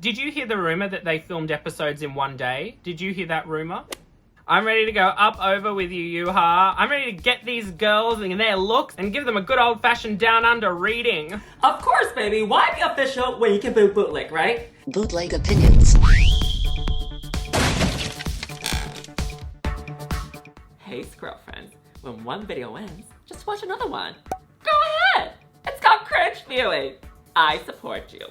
Did you hear the rumor that they filmed episodes in one day? Did you hear that rumor? I'm ready to go up over with you, Yuha. I'm ready to get these girls and their looks and give them a good old-fashioned down-under reading. Of course, baby. Why be official when you can be bootleg, right? Bootleg Opinions. Hey, girlfriends. When one video ends, just watch another one. Go ahead. It's called cringe viewing. I support you.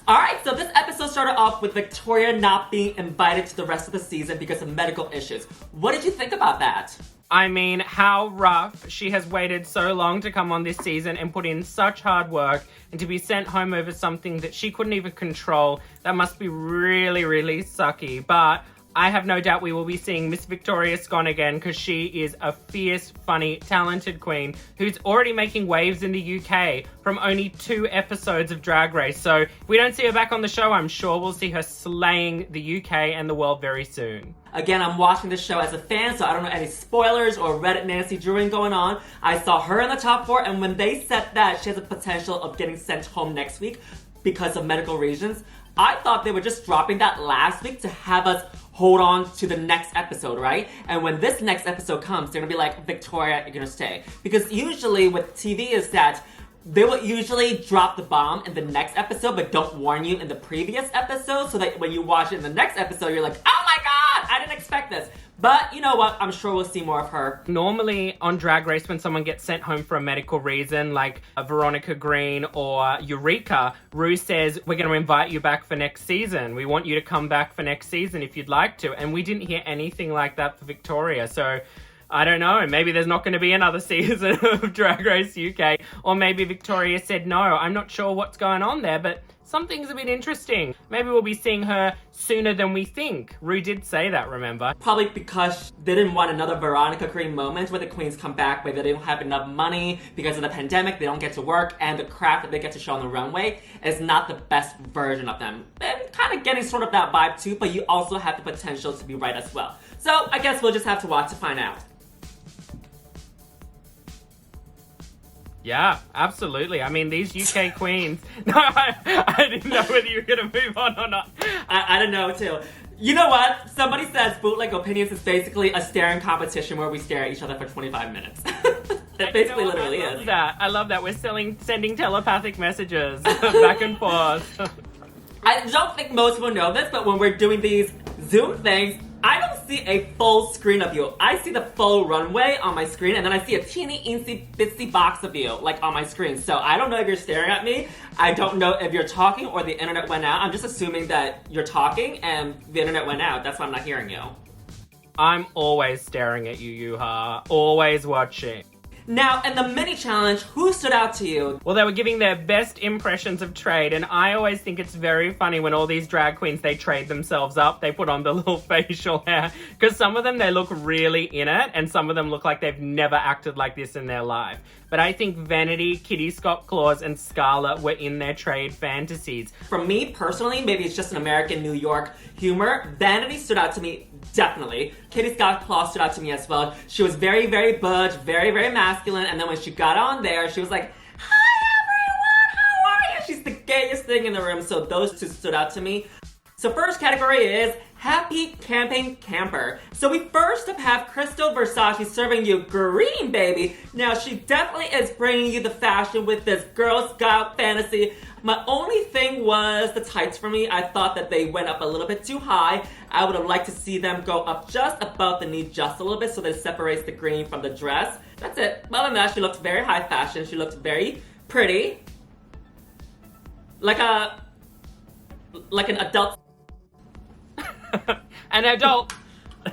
Alright, so this episode started off with Victoria not being invited to the rest of the season because of medical issues. What did you think about that? I mean, how rough. She has waited so long to come on this season and put in such hard work, and to be sent home over something that she couldn't even control, that must be really, really sucky. But I have no doubt we will be seeing Miss Victoria Scone again, because she is a fierce, funny, talented queen who's already making waves in the UK from only 2 episodes of Drag Race. So if we don't see her back on the show, I'm sure we'll see her slaying the UK and the world very soon. Again, I'm watching this show as a fan, so I don't know any spoilers or Reddit Nancy Drewing going on. I saw her in the top 4, and when they said that she has a potential of getting sent home next week because of medical reasons, I thought they were just dropping that last week to have us hold on to the next episode, right? And when this next episode comes, they're gonna be like, Victoria, you're gonna stay. Because usually with TV is that they will usually drop the bomb in the next episode, but don't warn you in the previous episode, so that when you watch it in the next episode, you're like, oh my god, I didn't expect this. But you know what? I'm sure we'll see more of her. Normally on Drag Race, when someone gets sent home for a medical reason, like Veronica Green or Eureka, Rue says, we're going to invite you back for next season. We want you to come back for next season if you'd like to. And we didn't hear anything like that for Victoria. So I don't know, maybe there's not going to be another season of Drag Race UK. Or maybe Victoria said no. I'm not sure what's going on there, but something's a bit interesting. Maybe we'll be seeing her sooner than we think. Rue did say that, remember? Probably because they didn't want another Veronica Green moment where the queens come back, but they don't have enough money because of the pandemic, they don't get to work, and the craft that they get to show on the runway is not the best version of them. And kind of getting sort of that vibe too, but you also have the potential to be right as well. So I guess we'll just have to watch to find out. Yeah, absolutely. I mean, these UK queens... No, I didn't know whether you were going to move on or not. I don't know, too. You know what? Somebody says Bootleg Opinions is basically a staring competition where we stare at each other for 25 minutes. It basically literally is. I love that. We're sending telepathic messages back and forth. I don't think most people know this, but when we're doing these Zoom things, I don't see a full screen of you. I see the full runway on my screen, and then I see a teeny, eensy, bitsy box of you, like, on my screen. So I don't know if you're staring at me. I don't know if you're talking or the internet went out. I'm just assuming that you're talking and the internet went out. That's why I'm not hearing you. I'm always staring at you, Yuha. Always watching. Now, in the mini challenge, who stood out to you? Well, they were giving their best impressions of trade, and I always think it's very funny when all these drag queens, they trade themselves up. They put on the little facial hair, because some of them, they look really in it, and some of them look like they've never acted like this in their life. But I think Vanity, Kitty Scott-Claus, and Scarlett were in their trade fantasies. For me, personally, maybe it's just an American New York humor. Vanity stood out to me, definitely. Kitty Scott-Claus stood out to me as well. She was very, very butch, very, very masculine, and then when she got on there, she was like, hi everyone, how are you? She's the gayest thing in the room, so those two stood out to me. So first category is Happy Camping Camper. So we first have Krystal Versace serving you green, baby. Now she definitely is bringing you the fashion with this Girl Scout fantasy. My only thing was the tights for me. I thought that they went up a little bit too high. I would have liked to see them go up just above the knee just a little bit so that it separates the green from the dress. That's it. Other than that, she looked very high fashion. She looked very pretty. Like an adult. An adult.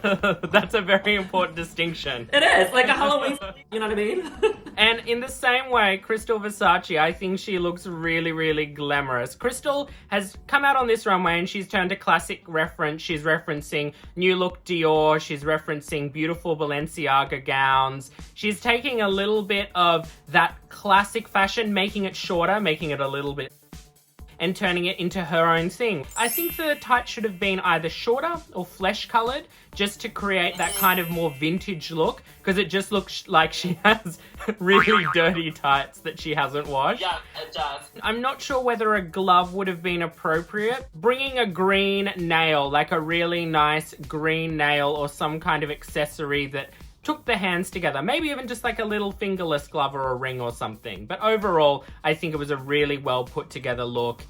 That's a very important distinction. It is, like a Halloween, you know what I mean? And in the same way, Krystal Versace, I think she looks really, really glamorous. Krystal has come out on this runway and she's turned a classic reference. She's referencing New Look Dior. She's referencing beautiful Balenciaga gowns. She's taking a little bit of that classic fashion, making it shorter, making it a little bit... and turning it into her own thing. I think the tights should have been either shorter or flesh colored just to create that kind of more vintage look, because it just looks like she has really dirty tights that she hasn't washed. Yeah, it does. I'm not sure whether a glove would have been appropriate. Bringing a green nail, like a really nice green nail or some kind of accessory that took the hands together. Maybe even just like a little fingerless glove or a ring or something. But overall, I think it was a really well put together look.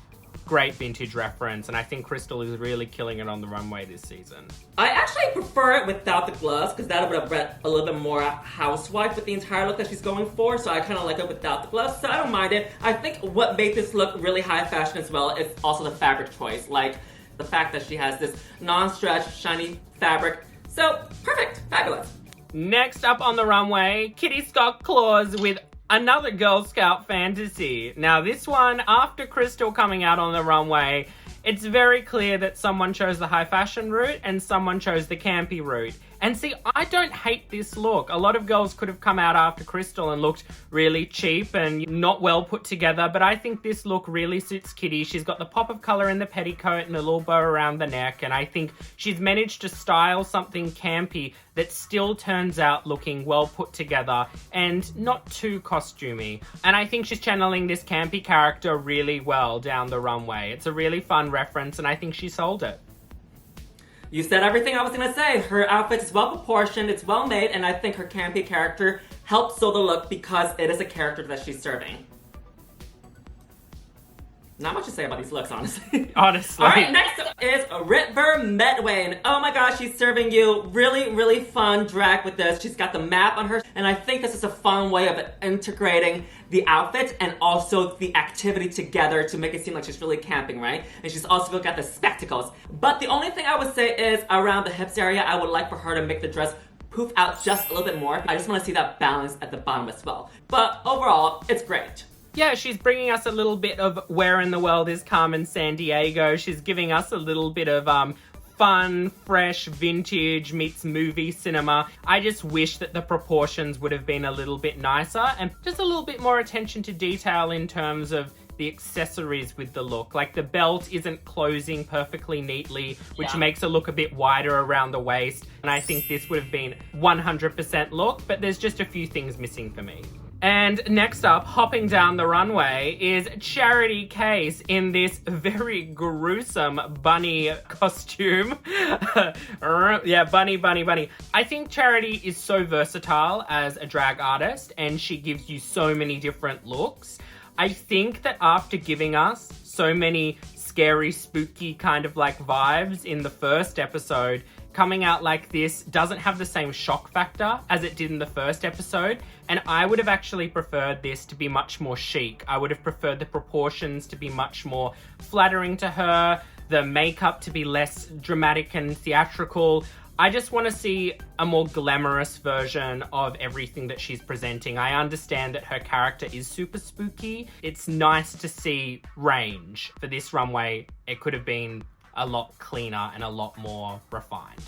Great vintage reference, and I think Krystal is really killing it on the runway this season. I actually prefer it without the gloves, because that would have read a little bit more housewife with the entire look that she's going for, so I kind of like it without the gloves, so I don't mind it. I think what made this look really high fashion as well is also the fabric choice, like the fact that she has this non-stretch, shiny fabric. So, perfect, fabulous. Next up on the runway, Kitty Scott-Claus with another Girl Scout fantasy. Now this one, after Krystal coming out on the runway, it's very clear that someone chose the high fashion route and someone chose the campy route. And see, I don't hate this look. A lot of girls could have come out after Krystal and looked really cheap and not well put together, but I think this look really suits Kitty. She's got the pop of colour in the petticoat and a little bow around the neck, and I think she's managed to style something campy that still turns out looking well put together and not too costumey. And I think she's channeling this campy character really well down the runway. It's a really fun reference, and I think she sold it. You said everything I was gonna say. Her outfit is well proportioned, it's well made, and I think her campy character helps sell the look because it is a character that she's serving. Not much to say about these looks, honestly. Honestly. Alright, next up is River Medway, and oh my gosh, she's serving you really, really fun drag with this. She's got the map on her, and I think this is a fun way of integrating the outfit and also the activity together to make it seem like she's really camping, right? And she's also got the spectacles. But the only thing I would say is around the hips area, I would like for her to make the dress poof out just a little bit more. I just want to see that balance at the bottom as well. But overall, it's great. Yeah, she's bringing us a little bit of Where in the World is Carmen Sandiego. She's giving us a little bit of fun, fresh, vintage meets movie cinema. I just wish that the proportions would have been a little bit nicer and just a little bit more attention to detail in terms of the accessories with the look. Like the belt isn't closing perfectly neatly, which makes it look a bit wider around the waist. And I think this would have been 100% look, but there's just a few things missing for me. And next up, hopping down the runway, is Charity Kase in this very gruesome bunny costume. Yeah, bunny. I think Charity is so versatile as a drag artist, and she gives you so many different looks. I think that after giving us so many scary, spooky kind of like vibes in the first episode, coming out like this doesn't have the same shock factor as it did in the first episode, and I would have actually preferred this to be much more chic. I would have preferred the proportions to be much more flattering to her, the makeup to be less dramatic and theatrical. I just want to see a more glamorous version of everything that she's presenting. I understand that her character is super spooky. It's nice to see range. For this runway, it could have been a lot cleaner and a lot more refined.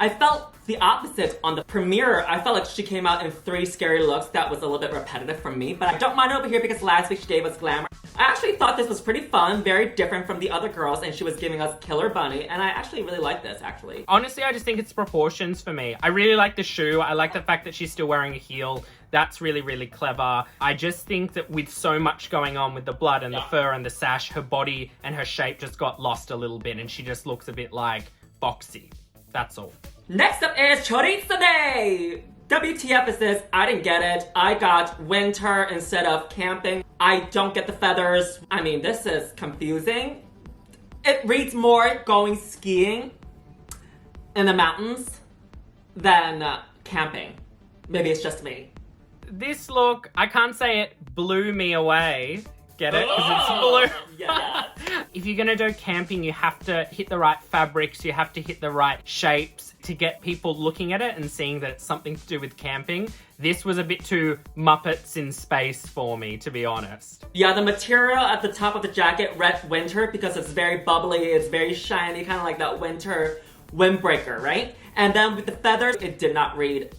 I felt the opposite on the premiere. I felt like she came out in 3 scary looks. That was a little bit repetitive for me, but I don't mind over here because last week she gave us glamour. I actually thought this was pretty fun, very different from the other girls, and she was giving us Killer Bunny, and I actually really like this, actually. Honestly, I just think it's proportions for me. I really like the shoe. I like the fact that she's still wearing a heel. That's really, really clever. I just think that with so much going on with the blood and the fur and the sash, her body and her shape just got lost a little bit, and she just looks a bit like boxy. That's all. Next up is Choriza May! WTF is this? I didn't get it. I got winter instead of camping. I don't get the feathers. I mean, this is confusing. It reads more going skiing in the mountains than camping. Maybe it's just me. This look, I can't say it blew me away. Get it? Because it's blue. Yeah. If you're gonna do camping, you have to hit the right fabrics, you have to hit the right shapes to get people looking at it and seeing that it's something to do with camping. This was a bit too Muppets in space for me, to be honest. Yeah, the material at the top of the jacket read winter because it's very bubbly, it's very shiny, kind of like that winter windbreaker, right? And then with the feathers, it did not read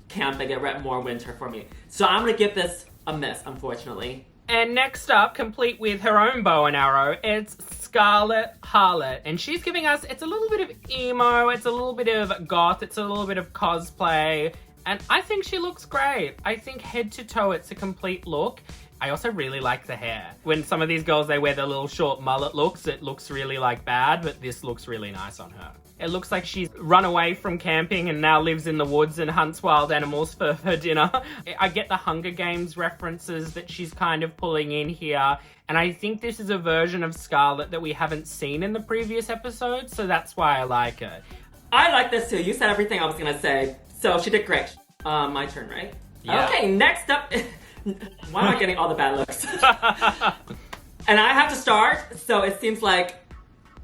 camping, it read more winter for me. So I'm gonna give this a miss, unfortunately. And next up, complete with her own bow and arrow, it's Scarlett Harlett. And she's giving us, it's a little bit of emo, it's a little bit of goth, it's a little bit of cosplay. And I think she looks great. I think head to toe, it's a complete look. I also really like the hair. When some of these girls, they wear the little short mullet looks, it looks really like bad, but this looks really nice on her. It looks like she's run away from camping and now lives in the woods and hunts wild animals for her dinner. I get the Hunger Games references that she's kind of pulling in here. And I think this is a version of Scarlett that we haven't seen in the previous episodes, so that's why I like her. I like this too. You said everything I was gonna say. So she did great. My turn, right? Yeah. Okay, next up... Why am I getting all the bad looks? And I have to start, so it seems like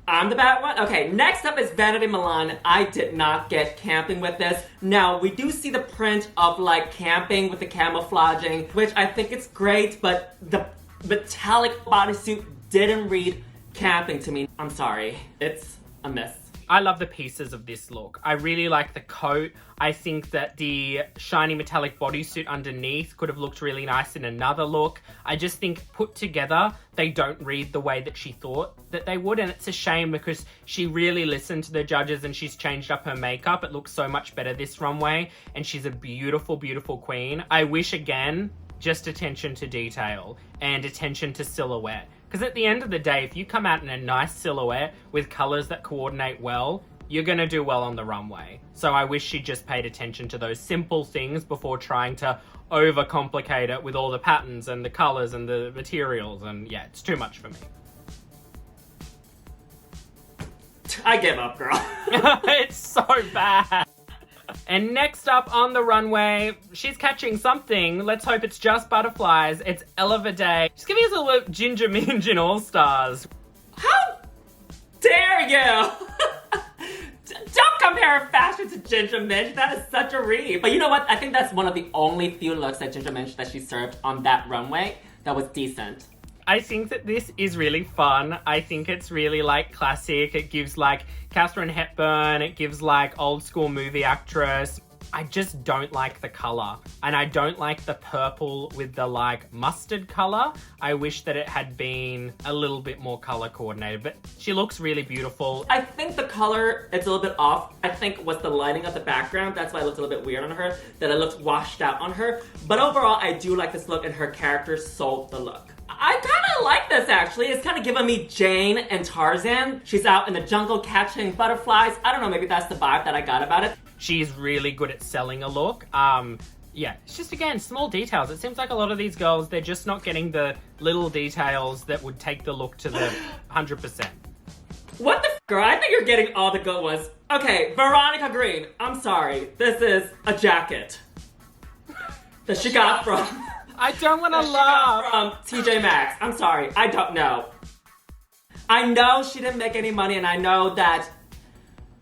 I'm the bad one? Okay, next up is Vanity Milan. I did not get camping with this. Now, we do see the print of like camping with the camouflaging, which I think it's great, but the metallic bodysuit didn't read camping to me. I'm sorry, it's a miss. I love the pieces of this look. I really like the coat. I think that the shiny metallic bodysuit underneath could have looked really nice in another look. I just think put together, they don't read the way that she thought that they would. And it's a shame because she really listened to the judges and she's changed up her makeup. It looks so much better this runway. And she's a beautiful, beautiful queen. I wish, again, just attention to detail and attention to silhouette. Because at the end of the day, if you come out in a nice silhouette with colors that coordinate well, you're going to do well on the runway. So I wish she just paid attention to those simple things before trying to overcomplicate it with all the patterns and the colors and the materials. And yeah, it's too much for me. I give up, girl. It's so bad. And next up on the runway, she's catching something. Let's hope it's just butterflies. It's Vaday. She's giving us a little Ginger Minge in All Stars. How dare you? Don't compare fashion to Ginger Minge. That is such a read. But you know what? I think that's one of the only few looks at Ginger Minge that she served on that runway that was decent. I think that this is really fun. I think it's really like classic. It gives like Katharine Hepburn. It gives like old school movie actress. I just don't like the color. And I don't like the purple with the like mustard color. I wish that it had been a little bit more color coordinated, but she looks really beautiful. I think the color, it's a little bit off. I think was the lighting of the background. That's why it looks a little bit weird on her, that it looks washed out on her. But overall, I do like this look and her character sold the look. I kind of like this, actually. It's kind of giving me Jane and Tarzan. She's out in the jungle catching butterflies. I don't know, maybe that's the vibe that I got about it. She's really good at selling a look. Yeah, it's just, again, small details. It seems like a lot of these girls, they're just not getting the little details that would take the look to the 100%. What the f***, girl? I think you're getting all the good ones. Okay, Veronica Green. I'm sorry. This is a jacket that she got from... I don't want to laugh. From TJ Maxx. I'm sorry. I don't know. I know she didn't make any money, and I know that,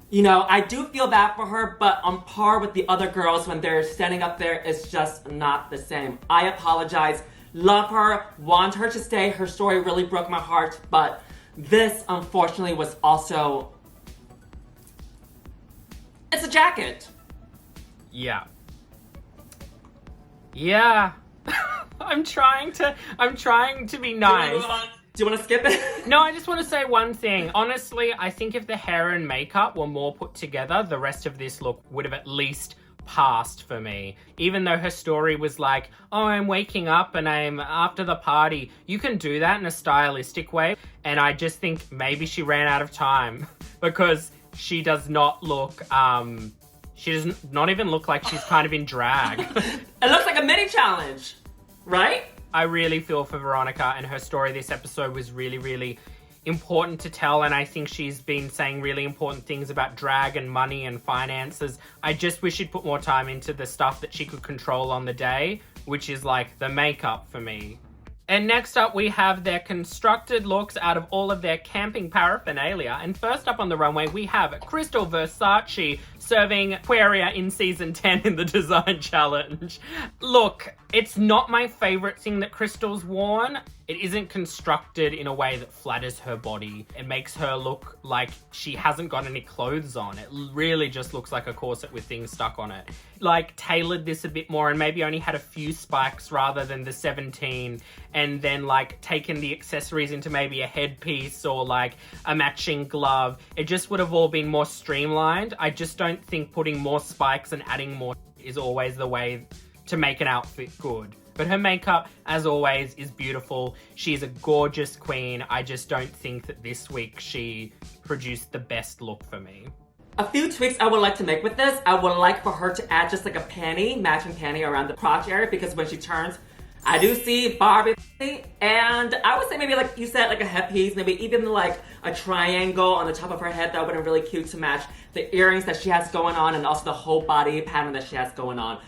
you know, I do feel bad for her, but on par with the other girls when they're standing up there, it's just not the same. I apologize. Love her. Want her to stay. Her story really broke my heart, but this, unfortunately, was also... It's a jacket. Yeah. Yeah. I'm trying to be nice. Do you want to skip it? No, I just want to say one thing. Honestly, I think if the hair and makeup were more put together, the rest of this look would have at least passed for me. Even though her story was like, oh, I'm waking up and I'm after the party. You can do that in a stylistic way. And I just think maybe she ran out of time because she does not look, she does not even look like she's kind of in drag. It looks like a mini challenge, right? I really feel for Veronica, and her story this episode was really, really important to tell, and I think she's been saying really important things about drag and money and finances. I just wish she'd put more time into the stuff that she could control on the day, which is like the makeup for me. And next up, we have their constructed looks out of all of their camping paraphernalia. And first up on the runway, we have Krystal Versace serving Aquaria in season 10 in the design challenge. Look, It's not my favorite thing that Krystal's worn. It isn't constructed in a way that flatters her body. It makes her look like she hasn't got any clothes on. It really just looks like a corset with things stuck on it. Like, tailored this a bit more and maybe only had a few spikes rather than the 17, and then like taken the accessories into maybe a headpiece or like a matching glove. It just would have all been more streamlined. I just don't think putting more spikes and adding more is always the way to make an outfit good. But her makeup, as always, is beautiful. She's a gorgeous queen. I just don't think that this week she produced the best look for me. A few tweaks I would like to make with this. I would like for her to add just like a panty, matching panty around the crotch area, because when she turns, I do see Barbie. And I would say maybe like you said, like a headpiece, maybe even like a triangle on the top of her head. That would have been really cute to match the earrings that she has going on and also the whole body pattern that she has going on.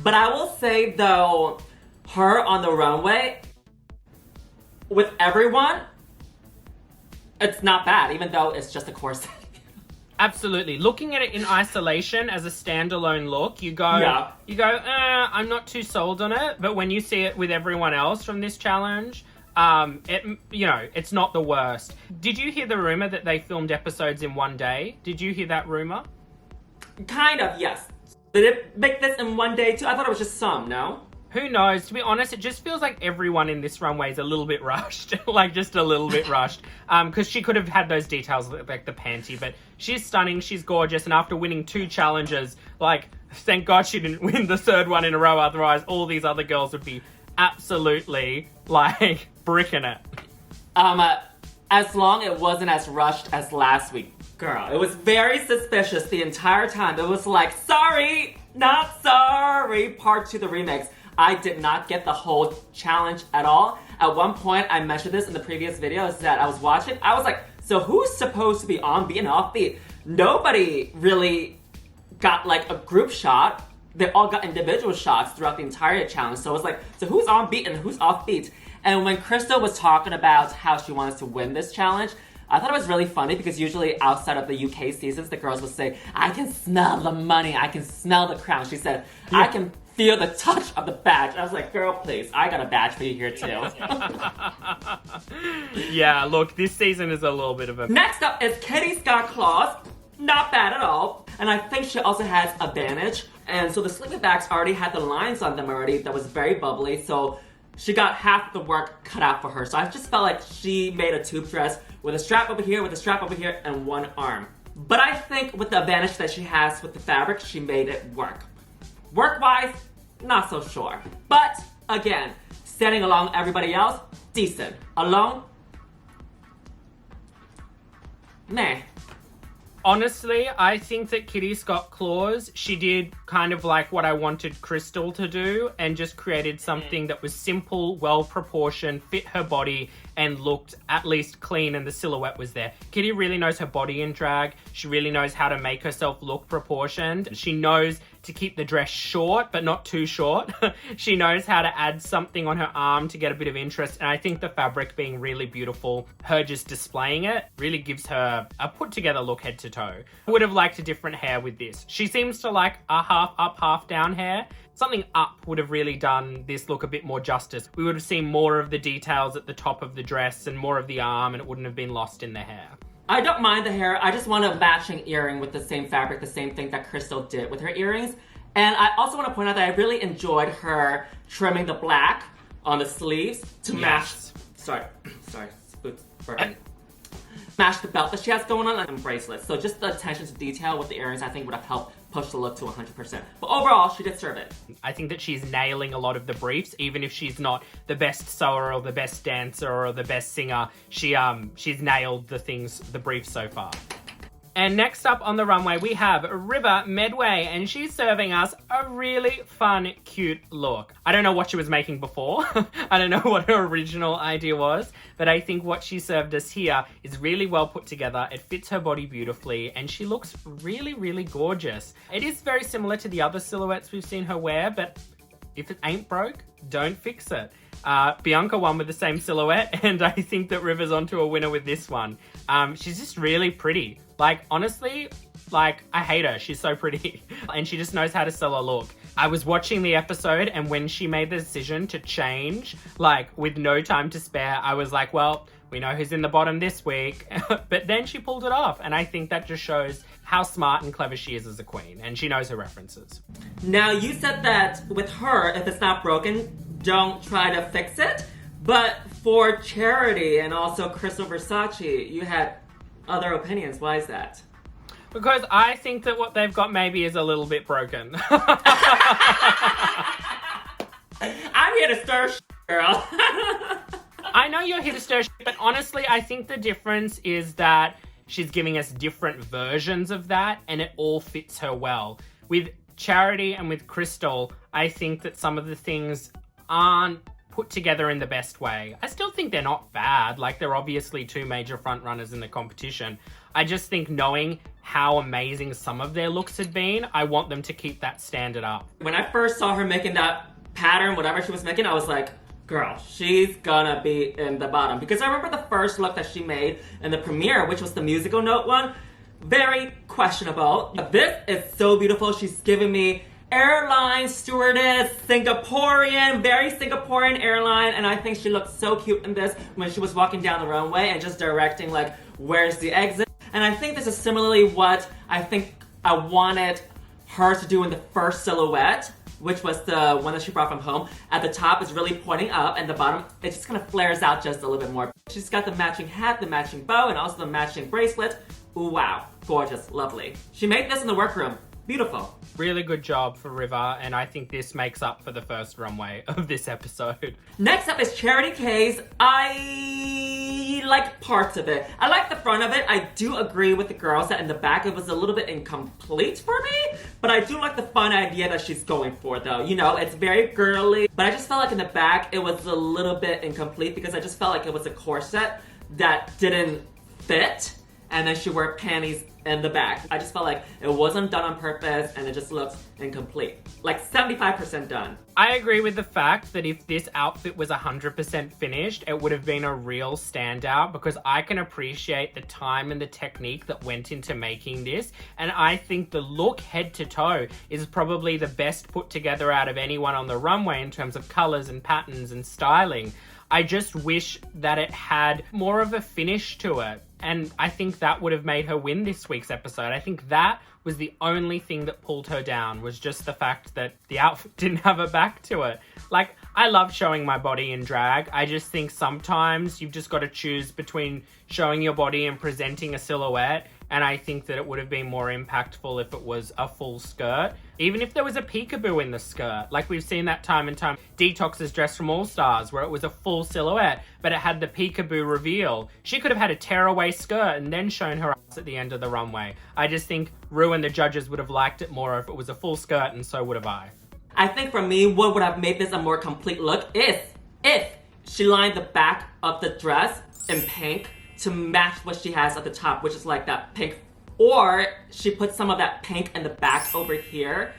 But I will say, though, her on the runway, with everyone, it's not bad, even though it's just a corset. Absolutely. Looking at it in isolation as a standalone look, you go, I'm not too sold on it. But when you see it with everyone else from this challenge, it's not the worst. Did you hear the rumor that they filmed episodes in one day? Did you hear that rumor? Kind of, yes. Did it make this in one day too? I thought it was just some, no? Who knows? To be honest, it just feels like everyone in this runway is a little bit rushed. Like, just a little bit rushed. Because she could have had those details, like the panty. But she's stunning, she's gorgeous. And after winning 2 challenges, like, thank God she didn't win the 3rd one in a row. Otherwise, all these other girls would be absolutely, like, bricking it. As long it wasn't as rushed as last week. Girl, it was very suspicious the entire time. It was like, sorry, not sorry, part 2 the remix. I did not get the whole challenge at all. At one point, I mentioned this in the previous videos that I was watching. I was like, so who's supposed to be on beat and off beat? Nobody really got like a group shot. They all got individual shots throughout the entire challenge. So it was like, so who's on beat and who's off beat? And when Krystal was talking about how she wants to win this challenge, I thought it was really funny because usually outside of the UK seasons, the girls would say, I can smell the money, I can smell the crown. She said, I can feel the touch of the badge. I was like, girl, please, I got a badge for you here too. Yeah, look, this season is a little bit of a... Next up is Kitty Scott-Claus. Not bad at all. And I think she also has a Vantage. And so the sleeping bags already had the lines on them already that was very bubbly. So she got half the work cut out for her. So I just felt like she made a tube dress with a strap over here, with a strap over here, and one arm. But I think with the advantage that she has with the fabric, she made it work. Work-wise, not so sure. But, again, standing along everybody else, decent. Alone, meh. Honestly, I think that Kitty Scott-Claus, she did kind of like what I wanted Krystal to do and just created something that was simple, well-proportioned, fit her body, and looked at least clean, and the silhouette was there. Kitty really knows her body in drag. She really knows how to make herself look proportioned. She knows to keep the dress short, but not too short. She knows how to add something on her arm to get a bit of interest, and I think the fabric being really beautiful, her just displaying it, really gives her a put-together look head to toe. I would have liked a different hair with this. She seems to like a half up, half down hair. Something up would have really done this look a bit more justice. We would have seen more of the details at the top of the dress and more of the arm, and it wouldn't have been lost in the hair. I don't mind the hair. I just want a matching earring with the same fabric, the same thing that Krystal did with her earrings. And I also want to point out that I really enjoyed her trimming the black on the sleeves to match... Sorry, match the belt that she has going on and bracelets. So just the attention to detail with the earrings I think would have helped push the look to 100%. But overall, she did serve it. I think that she's nailing a lot of the briefs, even if she's not the best sewer or the best dancer or the best singer. She's nailed the briefs so far. And next up on the runway, we have River Medway, and she's serving us a really fun, cute look. I don't know what she was making before. I don't know what her original idea was, but I think what she served us here is really well put together. It fits her body beautifully, and she looks really, really gorgeous. It is very similar to the other silhouettes we've seen her wear, but if it ain't broke, don't fix it. Bianca won with the same silhouette, and I think that River's onto a winner with this one. She's just really pretty. Like, honestly, like, I hate her. She's so pretty. And she just knows how to sell a look. I was watching the episode, and when she made the decision to change, like, with no time to spare, I was like, well, we know who's in the bottom this week. But then she pulled it off, and I think that just shows how smart and clever she is as a queen, and she knows her references. Now, you said that with her, if it's not broken, don't try to fix it. But for Charity and also Krystal Versace, you had other opinions. Why is that? Because I think that what they've got maybe is a little bit broken. I'm here to stir shit, girl. I know you're here to stir shit, but honestly, I think the difference is that she's giving us different versions of that, and it all fits her well. With Charity and with Krystal, I think that some of the things aren't put together in the best way. I still think they're not bad. Like, they're obviously two major front runners in the competition. I just think knowing how amazing some of their looks had been, I want them to keep that standard up. When I first saw her making that pattern, whatever she was making, I was like, girl, she's gonna be in the bottom. Because I remember the first look that she made in the premiere, which was the musical note one, very questionable. This is so beautiful. She's giving me airline stewardess, Singaporean, very Singaporean airline, and I think she looked so cute in this when she was walking down the runway and just directing, like, where's the exit? And I think this is similarly what I think I wanted her to do in the first silhouette, which was the one that she brought from home. At the top, it's really pointing up, and the bottom, it just kind of flares out just a little bit more. She's got the matching hat, the matching bow, and also the matching bracelet. Ooh, wow. Gorgeous. Lovely. She made this in the workroom. Beautiful. Really good job for River, and I think this makes up for the first runway of this episode. Next up is Charity Kase. I like parts of it. I like the front of it. I do agree with the girls that in the back it was a little bit incomplete for me, but I do like the fun idea that she's going for, though. You know, it's very girly, but I just felt like in the back it was a little bit incomplete because I just felt like it was a corset that didn't fit, and then she wore panties in the back. I just felt like it wasn't done on purpose and it just looks incomplete. Like 75% done. I agree with the fact that if this outfit was 100% finished, it would have been a real standout because I can appreciate the time and the technique that went into making this. And I think the look head to toe is probably the best put together out of anyone on the runway in terms of colors and patterns and styling. I just wish that it had more of a finish to it. And I think that would have made her win this week's episode. I think that was the only thing that pulled her down, was just the fact that the outfit didn't have a back to it. Like, I love showing my body in drag. I just think sometimes you've just got to choose between showing your body and presenting a silhouette. And I think that it would have been more impactful if it was a full skirt. Even if there was a peekaboo in the skirt. Like we've seen that time and time. Detox's dress from All Stars, where it was a full silhouette, but it had the peekaboo reveal. She could have had a tearaway skirt and then shown her ass at the end of the runway. I just think Rue and the judges would have liked it more if it was a full skirt, and so would have I. I think for me, what would have made this a more complete look is if she lined the back of the dress in pink to match what she has at the top, which is like that pink. Or she put some of that pink in the back over here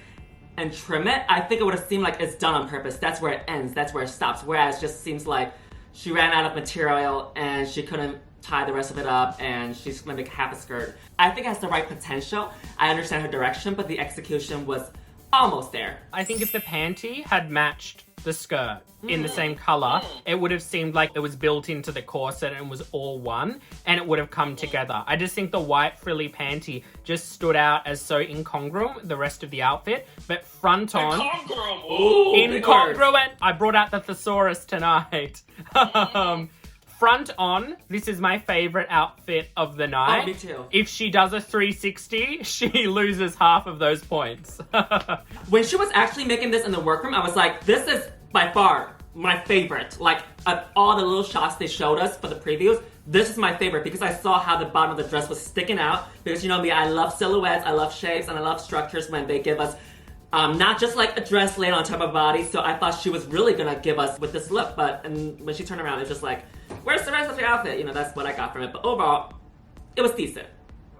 and trim it. I think it would have seemed like it's done on purpose. That's where it ends. That's where it stops. Whereas it just seems like she ran out of material and she couldn't tie the rest of it up and she's gonna make half a skirt. I think it has the right potential. I understand her direction, but the execution was almost there. I think if the panty had matched the skirt in the same color, it would have seemed like it was built into the corset and was all one, and it would have come together. I just think the white frilly panty just stood out as so incongruent with the rest of the outfit, but front on... Incongruent! I brought out the thesaurus tonight. Front on, this is my favorite outfit of the night. Oh, me too. If she does a 360, she loses half of those points. When she was actually making this in the workroom, I was like, this is by far my favorite. Like, of all the little shots they showed us for the previews, this is my favorite because I saw how the bottom of the dress was sticking out. Because you know me, I love silhouettes, I love shapes, and I love structures when they give us not just like a dress laid on top of a body. So I thought she was really gonna give us with this look, but and when she turned around, it's just like, where's the rest of your outfit? You know, that's what I got from it. But overall, it was decent.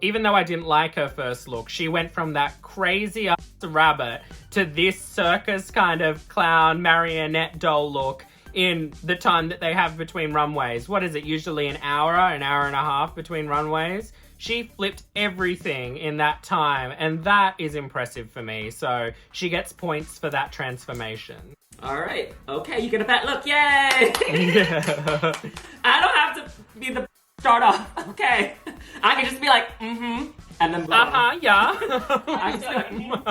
even though I didn't like her first look, she went from that crazy ass rabbit to this circus kind of clown marionette doll look in the time that they have between runways. What is it, usually an hour and a half between runways? She flipped everything in that time, and that is impressive for me. So she gets points for that transformation. All right. Okay, you get a fat look. Yay! Yeah. I don't have to be the start off. Okay. I can just be like, and then move on. Yeah. I just be like, move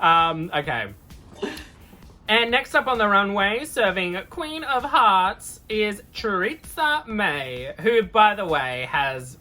on. Okay. And next up on the runway, serving Queen of Hearts, is Choriza May, who, by the way, has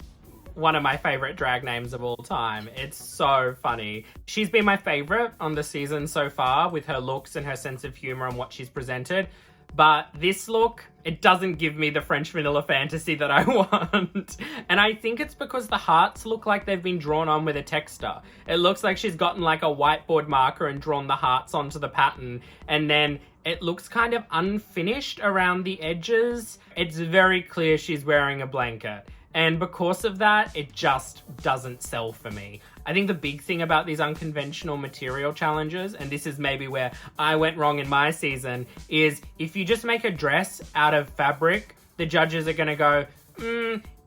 one of my favorite drag names of all time. It's so funny. She's been my favorite on the season so far with her looks and her sense of humor and what she's presented. But this look, it doesn't give me the French vanilla fantasy that I want. And I think it's because the hearts look like they've been drawn on with a texter. It looks like she's gotten like a whiteboard marker and drawn the hearts onto the pattern. And then it looks kind of unfinished around the edges. It's very clear she's wearing a blanket. And because of that, it just doesn't sell for me. I think the big thing about these unconventional material challenges, and this is maybe where I went wrong in my season, is if you just make a dress out of fabric, the judges are going to go,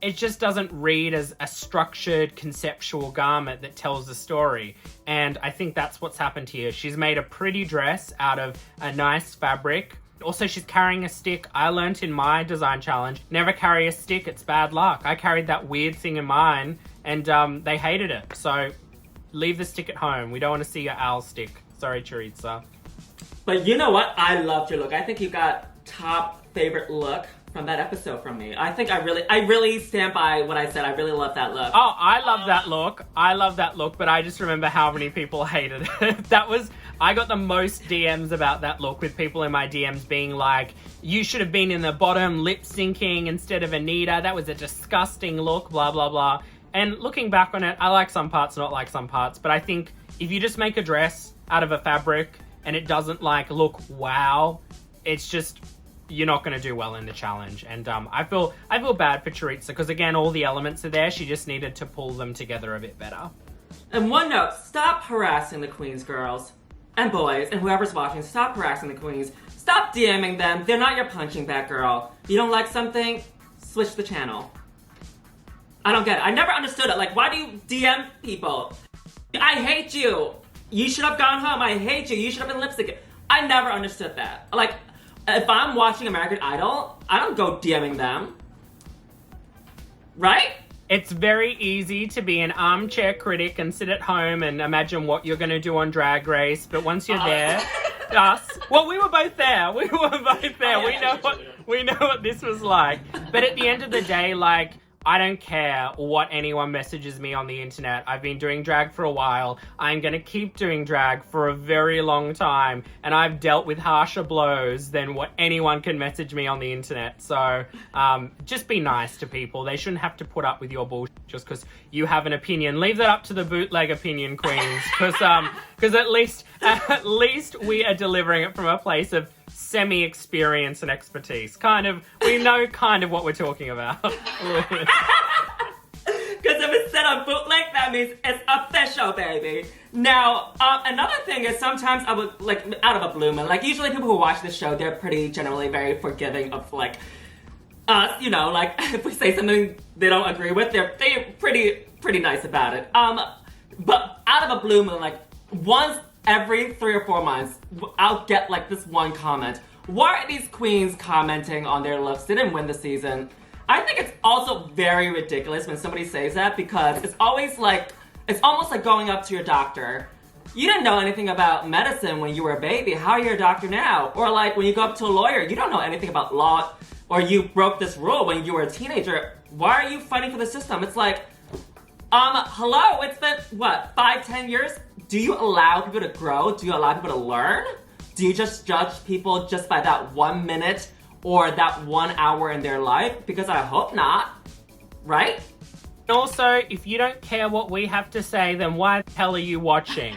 it just doesn't read as a structured, conceptual garment that tells a story. And I think that's what's happened here. She's made a pretty dress out of a nice fabric. Also, she's carrying a stick. I learnt in my design challenge, never carry a stick, it's bad luck. I carried that weird thing in mine, and they hated it. So, leave the stick at home. We don't want to see your owl stick. Sorry, Choriza. But you know what? I loved your look. I think you got top favorite look from that episode from me. I think I really stand by what I said. I really love that look. Oh, I love that look. I love that look, but I just remember how many people hated it. I got the most DMs about that look, with people in my DMs being like, you should have been in the bottom lip syncing instead of Anita. That was a disgusting look, blah, blah, blah. And looking back on it, I like some parts, not like some parts. But I think if you just make a dress out of a fabric and it doesn't like look wow, it's just, you're not going to do well in the challenge. And I feel bad for Choriza because, again, all the elements are there. She just needed to pull them together a bit better. And one note, stop harassing the queens, girls. And boys, and whoever's watching, stop harassing the queens. Stop DMing them. They're not your punching bag, girl. You don't like something? Switch the channel. I don't get it. I never understood it. Like, why do you DM people? I hate you. You should have gone home. I hate you. You should have been lip syncing. I never understood that. Like, if I'm watching American Idol, I don't go DMing them. Right? It's very easy to be an armchair critic and sit at home and imagine what you're going to do on Drag Race, but once you're there, well, we were both there. We know what this was like. But at the end of the day, like, I don't care what anyone messages me on the internet. I've been doing drag for a while. I'm going to keep doing drag for a very long time. And I've dealt with harsher blows than what anyone can message me on the internet. So just be nice to people. They shouldn't have to put up with your bullshit just because you have an opinion. Leave that up to the bootleg opinion queens. Because at least we are delivering it from a place of semi-experience and expertise. We know what we're talking about. Because if it's said on bootleg, that means it's official, baby. Now, another thing is sometimes I would, like, out of a blue moon, like, usually people who watch this show, they're pretty generally very forgiving of, like, us, you know, like, if we say something they don't agree with, they're pretty nice about it. But out of a blue moon, like, once every 3 or 4 months, I'll get, like, this one comment. Why are these queens commenting on their looks? They didn't win the season. I think it's also very ridiculous when somebody says that, because it's always like, it's almost like going up to your doctor. You didn't know anything about medicine when you were a baby. How are you a doctor now? Or like when you go up to a lawyer, you don't know anything about law, or you broke this rule when you were a teenager. Why are you fighting for the system? It's like, hello, it's been, 5-10 years? Do you allow people to grow? Do you allow people to learn? Do you just judge people just by that 1 minute or that 1 hour in their life? Because I hope not, right? Also, if you don't care what we have to say, then why the hell are you watching?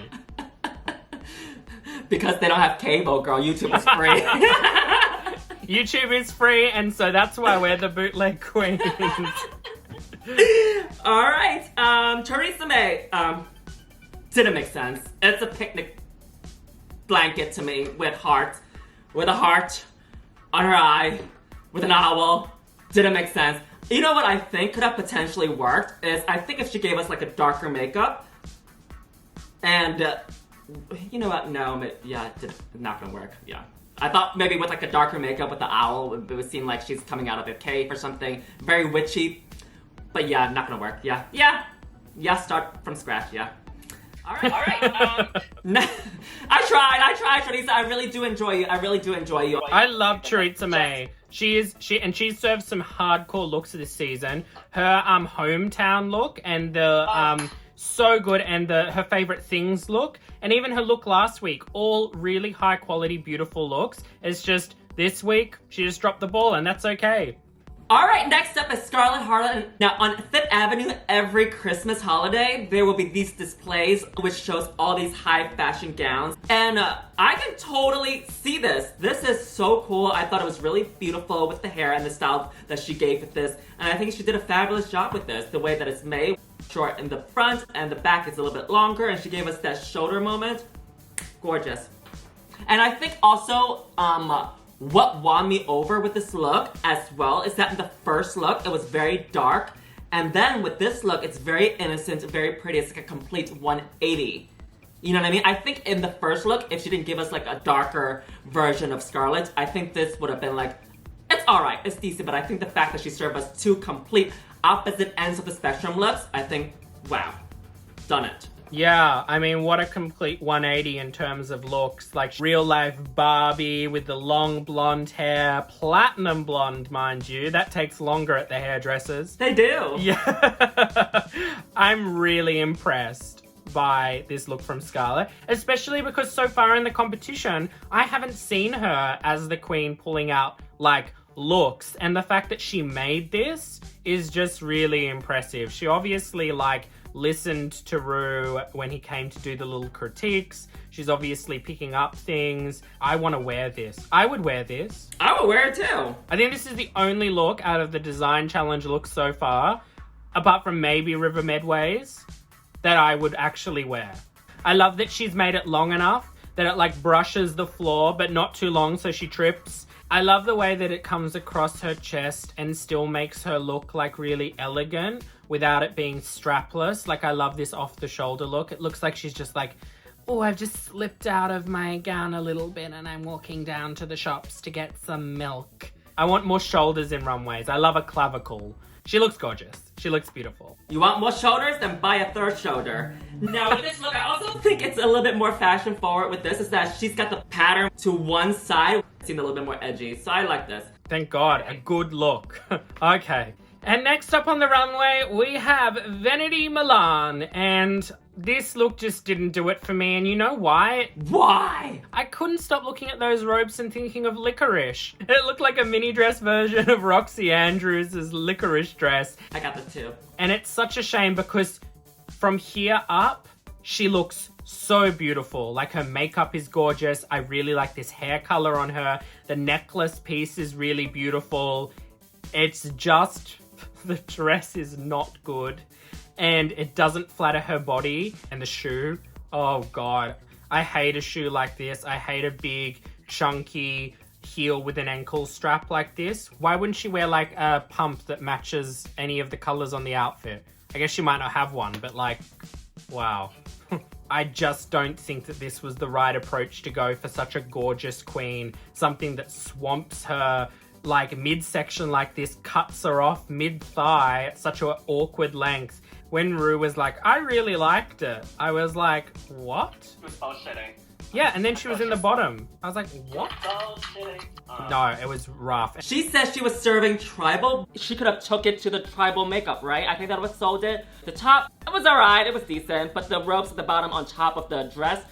Because they don't have cable, girl. YouTube is free. YouTube is free, and so that's why we're the bootleg queens. All right, Choriza May, didn't make sense. It's a picnic blanket to me with a heart on her eye, with an owl. Didn't make sense. You know what I think could have potentially worked is I think if she gave us like a darker makeup, and you know what? No, yeah, it's not gonna work. Yeah. I thought maybe with like a darker makeup with the owl, it would seem like she's coming out of a cave or something. Very witchy. But yeah, not gonna work. Yeah, start from scratch, yeah. Alright. I tried, Choriza. I really do enjoy you. I love Choriza May. She serves some hardcore looks this season. Her hometown look and the so good, and her favorite things look, and even her look last week, all really high quality, beautiful looks. It's just this week she just dropped the ball, and that's okay. Alright, next up is Scarlett Harlett. Now, on Fifth Avenue, every Christmas holiday, there will be these displays which shows all these high fashion gowns. And I can totally see this. This is so cool. I thought it was really beautiful with the hair and the style that she gave with this. And I think she did a fabulous job with this. The way that it's made, short in the front, and the back is a little bit longer, and she gave us that shoulder moment. Gorgeous. And I think also, what won me over with this look as well is that in the first look, it was very dark. And then with this look, it's very innocent, very pretty. It's like a complete 180. You know what I mean? I think in the first look, if she didn't give us like a darker version of Scarlett, I think this would have been like, it's alright, it's decent. But I think the fact that she served us two complete opposite ends of the spectrum looks, I think, wow, done it. Yeah, I mean, what a complete 180 in terms of looks. Like real life Barbie with the long blonde hair, platinum blonde, mind you. That takes longer at the hairdressers. They do. Yeah. I'm really impressed by this look from Scarlett, especially because so far in the competition, I haven't seen her as the queen pulling out like looks, and the fact that she made this is just really impressive. She obviously like listened to Rue when he came to do the little critiques. She's obviously picking up things. I want to wear this. I would wear this. I would wear it too. I think this is the only look out of the design challenge looks so far, apart from maybe River Medway's, that I would actually wear. I love that she's made it long enough that it like brushes the floor, but not too long so she trips. I love the way that it comes across her chest and still makes her look like really elegant without it being strapless. Like I love this off the shoulder look. It looks like she's just like, oh, I've just slipped out of my gown a little bit and I'm walking down to the shops to get some milk. I want more shoulders in runways. I love a clavicle. She looks gorgeous. She looks beautiful. You want more shoulders? Then buy a third shoulder. Now with this look, I also think it's a little bit more fashion forward with this, is that she's got the pattern to one side. It seemed a little bit more edgy, so I like this. Thank God, a good look. Okay. And next up on the runway, we have Vanity Milan, and this look just didn't do it for me, and you know why? Why? I couldn't stop looking at those ropes and thinking of Licorice. It looked like a mini dress version of Roxy Andrews' Licorice dress. I got this too. And it's such a shame because from here up, she looks so beautiful. Like her makeup is gorgeous. I really like this hair color on her. The necklace piece is really beautiful. It's just, the dress is not good. And it doesn't flatter her body. And the shoe, oh God. I hate a shoe like this. I hate a big, chunky heel with an ankle strap like this. Why wouldn't she wear like a pump that matches any of the colors on the outfit? I guess she might not have one, but like, wow. I just don't think that this was the right approach to go for such a gorgeous queen. Something that swamps her like midsection like this, cuts her off mid-thigh at such an awkward length. When Rue was like, I really liked it, I was like, what? It was bullshitting. Yeah, and then she was in the bottom. I was like, what? No, it was rough. She said she was serving tribal. She could have took it to the tribal makeup, right? I think that was sold it. The top, it was alright, it was decent, but the ropes at the bottom on top of the dress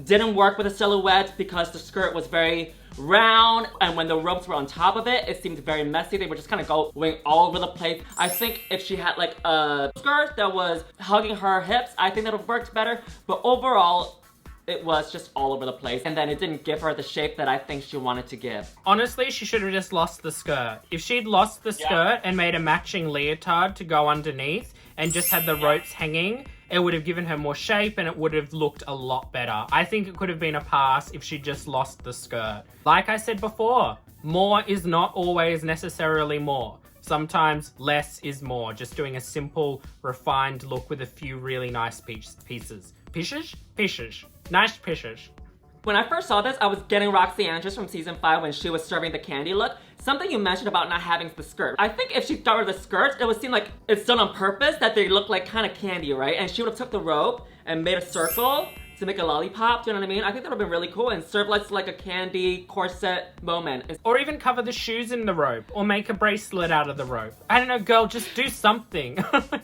didn't work with the silhouette because the skirt was very round, and when the ropes were on top of it, it seemed very messy. They were just kind of going all over the place. I think if she had like a skirt that was hugging her hips, I think that would have worked better. But overall, it was just all over the place. And then it didn't give her the shape that I think she wanted to give. Honestly, she should have just lost the skirt. If she'd lost the skirt and made a matching leotard to go underneath and just had the ropes hanging, it would have given her more shape and it would have looked a lot better. I think it could have been a pass if she just lost the skirt. Like I said before, more is not always necessarily more. Sometimes less is more. Just doing a simple, refined look with a few really nice pieces. Pieces? Pieces. Nice pieces. When I first saw this, I was getting Roxy Andrews from season 5 when she was serving the candy look. Something you mentioned about not having the skirt. I think if she got rid of the skirt, it would seem like it's done on purpose, that they look like kind of candy, right? And she would have took the rope and made a circle to make a lollipop, do you know what I mean? I think that would have been really cool and serve like a candy corset moment. Or even cover the shoes in the rope, or make a bracelet out of the rope. I don't know, girl, just do something.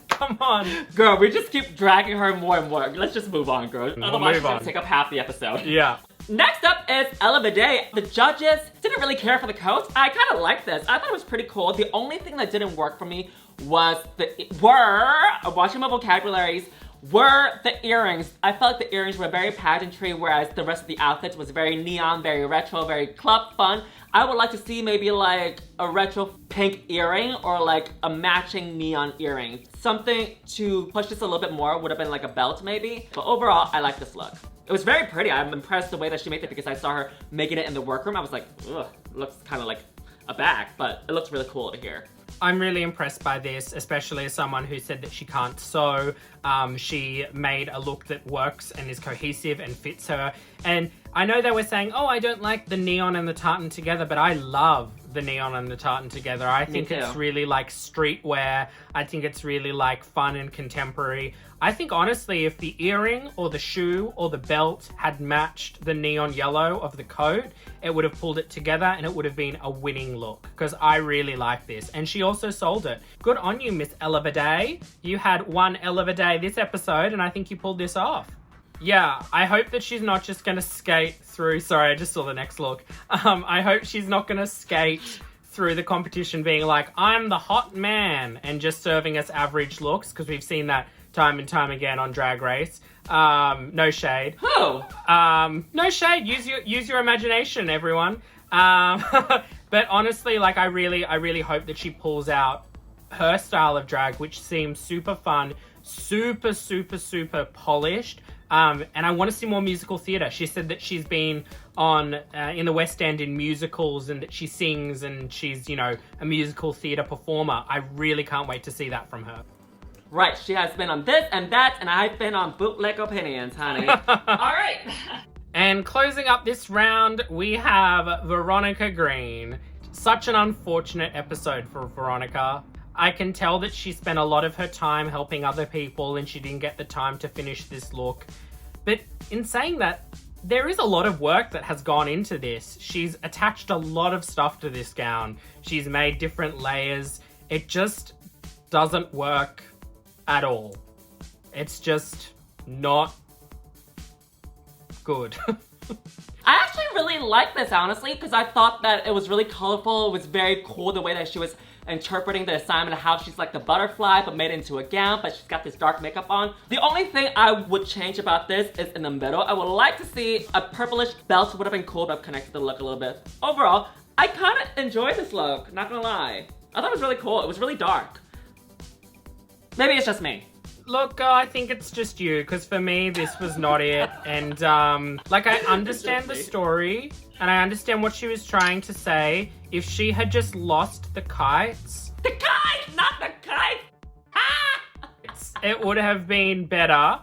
Come on. Girl, we just keep dragging her more and more. Let's just move on, girl. Otherwise, move she's on. gonna take up half the episode. Yeah. Next up is Vaday. The judges didn't really care for the coat. I kind of liked this. I thought it was pretty cool. The only thing that didn't work for me was watching my vocabularies, were the earrings. I felt like the earrings were very pageantry, whereas the rest of the outfits was very neon, very retro, very club fun. I would like to see maybe like a retro pink earring or like a matching neon earring. Something to push this a little bit more would have been like a belt maybe. But overall, I like this look. It was very pretty. I'm impressed the way that she made it because I saw her making it in the workroom. I was like, ugh, looks kind of like a bag, but it looks really cool over here. I'm really impressed by this, especially as someone who said that she can't sew. She made a look that works and is cohesive and fits her. And I know they were saying, oh, I don't like the neon and the tartan together, but I love the neon and the tartan together. I think it's really like streetwear. I think it's really like fun and contemporary. I think honestly, if the earring or the shoe or the belt had matched the neon yellow of the coat, it would have pulled it together and it would have been a winning look because I really like this. And she also sold it. Good on you, Miss Vaday. You had one Vaday this episode and I think you pulled this off. Yeah, I hope that she's not just gonna skate through, sorry, I just saw the next look. I hope she's not gonna skate through the competition being like, I'm the hot man, and just serving us average looks, because we've seen that time and time again on Drag Race. No shade. Who? No shade, use your imagination, everyone. But honestly, like, I really hope that she pulls out her style of drag, which seems super fun, super polished. And I want to see more musical theatre. She said that she's been on in the West End in musicals and that she sings and she's, you know, a musical theatre performer. I really can't wait to see that from her. Right, she has been on this and that, and I've been on Bootleg Opinions, honey. All right. And closing up this round, we have Veronica Green. Such an unfortunate episode for Veronica. I can tell that she spent a lot of her time helping other people and she didn't get the time to finish this look. But in saying that, there is a lot of work that has gone into this. She's attached a lot of stuff to this gown. She's made different layers. It just doesn't work at all. It's just not good. I actually really like this, honestly, because I thought that it was really colorful. It was very cool the way that she was interpreting the assignment of how she's like the butterfly but made it into a gown, but she's got this dark makeup on. The only thing I would change about this is in the middle. I would like to see a purplish belt. Would have been cool to have connected the look a little bit. Overall, I kind of enjoyed this look, not gonna lie. I thought it was really cool. It was really dark. Maybe it's just me. Look, I think it's just you, because for me, this was not it. And, like, I understand the story, and I understand what she was trying to say. If she had just lost the kites... The kite! Not the kite! Ah! It would have been better.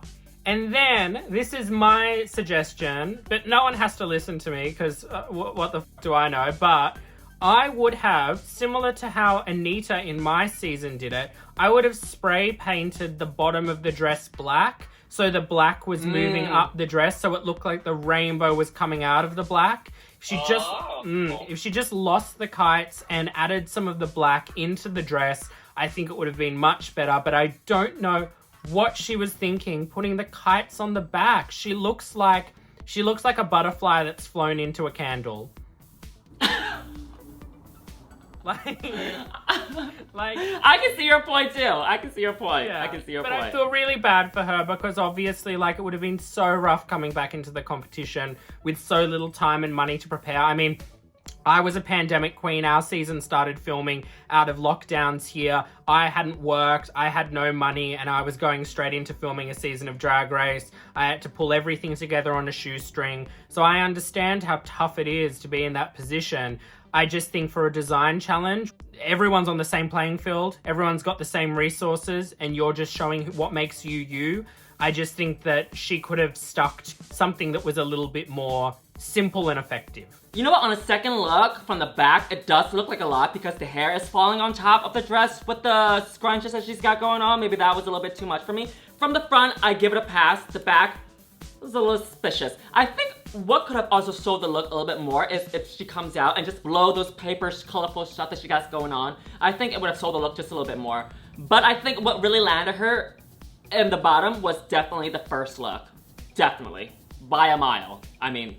And then, this is my suggestion, but no one has to listen to me, because what the f*** do I know? But I would have, similar to how Anita in my season did it, I would have spray painted the bottom of the dress black, so the black was moving up the dress, so it looked like the rainbow was coming out of the black. If she just lost the kites and added some of the black into the dress, I think it would have been much better, but I don't know what she was thinking, putting the kites on the back. She looks like a butterfly that's flown into a candle. Like, I can see your point too. I can see your point. yeah. I can see your but point. I feel really bad for her because obviously, like, it would have been so rough coming back into the competition with so little time and money to prepare. I mean, I was a pandemic queen. Our season started filming out of lockdowns here. I hadn't worked, I had no money, and I was going straight into filming a season of Drag Race. I had to pull everything together on a shoestring. So I understand how tough it is to be in that position. I just think for a design challenge, everyone's on the same playing field. Everyone's got the same resources, and you're just showing what makes you you. I just think that she could have stuck to something that was a little bit more simple and effective. You know what, on a second look from the back, it does look like a lot because the hair is falling on top of the dress with the scrunches that she's got going on. Maybe that was a little bit too much for me. From the front, I give it a pass. The back was a little suspicious. I think what could have also sold the look a little bit more is if she comes out and just blow those paper colorful stuff that she got going on. I think it would have sold the look just a little bit more. But I think what really landed her in the bottom was definitely the first look. Definitely. By a mile. I mean,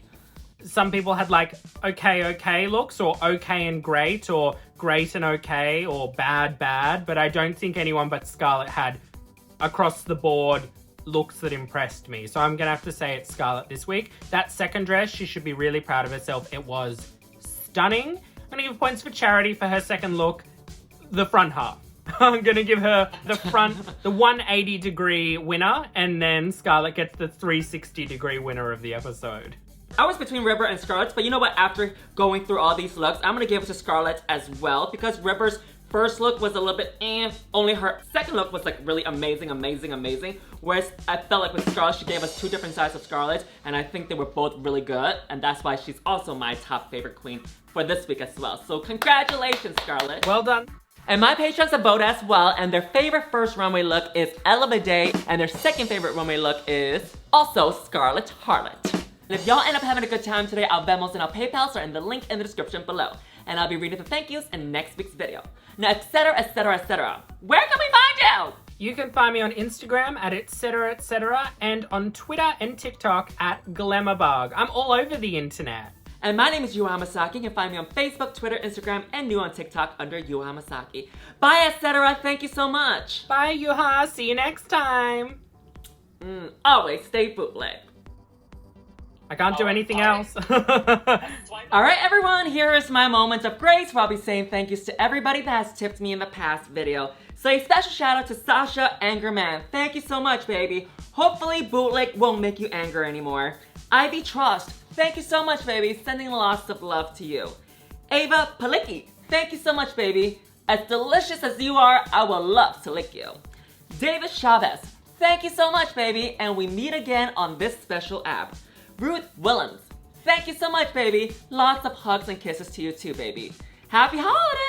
some people had like okay looks, or okay and great, or great and okay, or bad, but I don't think anyone but Scarlett had across the board looks that impressed me. So I'm gonna have to say it's Scarlett this week. That second dress, she should be really proud of herself. It was stunning. I'm gonna give points for Charity for her second look, the front half. I'm gonna give her the front, the 180-degree winner, and then Scarlett gets the 360-degree winner of the episode. I was between River and Scarlett, but you know what? After going through all these looks, I'm gonna give it to Scarlett as well because River's first look was a little bit only her second look was like really amazing. Whereas I felt like with Scarlett, she gave us two different sides of Scarlett, and I think they were both really good, and that's why she's also my top favorite queen for this week as well. So congratulations, Scarlett. Well done. And my patrons have voted as well, and their favorite first runway look is Vaday, and their second favorite runway look is also Scarlett Harlett. And if y'all end up having a good time today, our Venmos and our PayPals are in the link in the description below. And I'll be reading the thank yous in next week's video. Now, Etcetera, where can we find you? You can find me on Instagram at Etcetera Etcetera, and on Twitter and TikTok at Glamourbug. I'm all over the internet. And my name is Yuhua Hamasaki. You can find me on Facebook, Twitter, Instagram, and new on TikTok under Yuhua Hamasaki. Bye, Etcetera. Thank you so much. Bye, Yuhua. See you next time. Always stay bootleg. I can't do anything else. Alright everyone, here is my moment of grace where I'll be saying thank yous to everybody that has tipped me in the past video. So a special shout out to Sasha Angerman. Thank you so much, baby. Hopefully Bootleg won't make you anger anymore. Ivy Trust, thank you so much, baby. Sending lots of love to you. Ava Palicki, thank you so much, baby. As delicious as you are, I will love to lick you. David Chavez, thank you so much, baby. And we meet again on this special app. Ruth Willems, thank you so much, baby. Lots of hugs and kisses to you too, baby. Happy holidays!